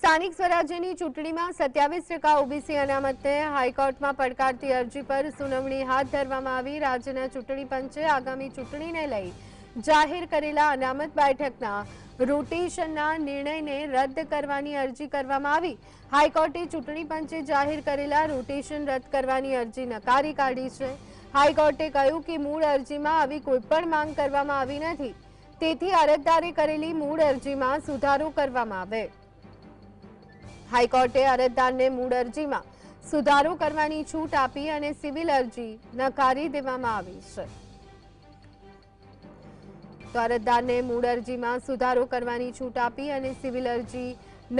સ્થાનિક સ્વરાજ્યની ચૂંટણીમાં 27% ઓબીસી અનામતને હાઈકોર્ટમાં પડકારતી અરજી પર સુનાવણી હાથ ધરવામાં આવી। રાજ્યના ચૂંટણી પંચે આગામી ચૂંટણીને લઈ જાહેર કરેલા અનામત બેઠકના રોટેશનના નિર્ણયને રદ કરવાની અરજી કરવામાં આવી। હાઈકોર્ટે ચૂંટણી પંચે જાહેર કરેલા રોટેશન રદ કરવાની અરજી નકારી કાઢી છે। હાઈકોર્ટે કહ્યું કે મૂળ અરજીમાં આવી કોઈપણ માંગ કરવામાં આવી નથી, તેથી અરજદારે કરેલી મૂળ અરજીમાં સુધારો કરવામાં આવે। હાઈકોર્ટે અરજદારને મૂળ અરજીમાં સુધારો કરવાની છૂટ આપી અને સિવિલ અરજી નકારી દેવામાં આવી છે। તો અરજદારને મૂળ અરજીમાં સુધારો કરવાની છૂટ આપી અને સિવિલ અરજી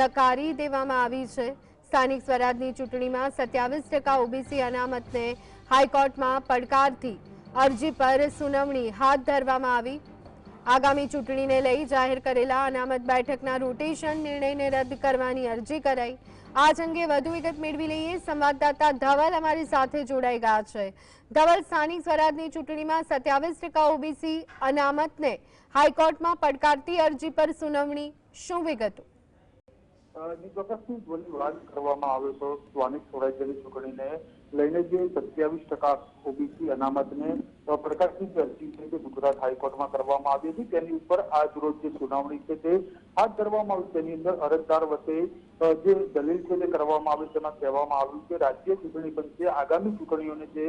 નકારી દેવામાં આવી છે। સ્થાનિક સ્વરાજની ચૂંટણીમાં 27% ઓબીસી અનામતને હાઈકોર્ટમાં પડકારતી અરજી પર સુનાવણી હાથ ધરવામાં આવી। આગામી ચૂંટણીને લઈ જાહેર કરેલા અનામત બેઠકના રોટેશન નિર્ણયને રદ કરવાની અરજી કરાઈ। આજ અંગે વધુ વિગત મેળવી લઈએ। સંવાદદાતા ધવલ અમારી સાથે જોડાઈ ગયા છે। ધવલ, સ્થાનિક સ્વરાજની ચૂંટણીમાં 27% ઓબીસી અનામતને હાઈકોર્ટમાં પડકારતી અરજી પર સુનાવણી, શું વિગતો? ચોક્કસથી વાત કરવામાં આવે તો સ્થાનિક સ્વરાજ્યની ચૂંટણીને લઈને જે 27% ઓબીસી અનામતને પડકારતી અરજી છે તે ગુજરાત હાઈકોર્ટમાં કરવામાં આવી હતી, તેની ઉપર આજ રોજ જે સુનાવણી છે તે હાથ ધરવામાં આવી। તેની અંદર અરજદાર વચ્ચે જે દલીલ છે તે કરવામાં આવી, તેમાં કહેવામાં આવ્યું કે રાજ્ય ચૂંટણી પંચે આગામી ચૂંટણીઓને જે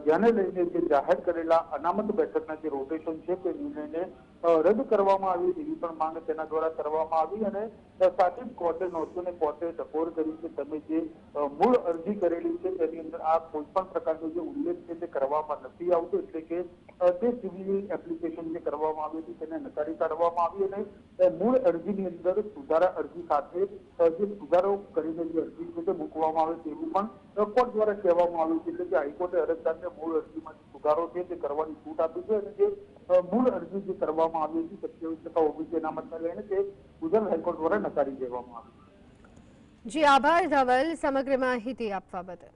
ધ્યાને લઈને જે જાહેર કરેલા અનામત બેઠકના જે રોટેશન છે તે નિર્ણયને રદ કરવામાં આવી એવી પણ માંગ તેના દ્વારા કરવામાં આવી અને સાથે જ કોર્ટે નોંધ્યું અને કોર્ટે ટકોર કરી કે તમે જે મૂળ અરજી કરેલી છે તેની અંદર આ કોઈ પણ પ્રકારનો જે ઉલ્લેખ છે તે કરવામાં નથી આવતો, એટલે કે તે સિવિલ એપ્લિકેશન જે કરવામાં આવી હતી તેને નકારી કાઢવામાં આવી અને મૂળ અરજીની અંદર સુધારા અરજી સાથે જે સુધારો કરીને જે અરજી છે તે મૂકવામાં આવે તેવું પણ કોર્ટ દ્વારા કહેવામાં આવ્યું છે। એટલે કે હાઈકોર્ટે અરજદારને મૂળ અરજીમાં સુધારો છે તે કરવાની છૂટ આપી છે અને જે મૂળ અરજી જે કરવામાં આવી હતી 27% ઓબીસી અનામતને લઈને તે ગુજરાત હાઈકોર્ટ દ્વારા નકારી દેવામાં આવી। જી આભાર ધવલ, સમગ્ર માહિતી આપવા બદલ।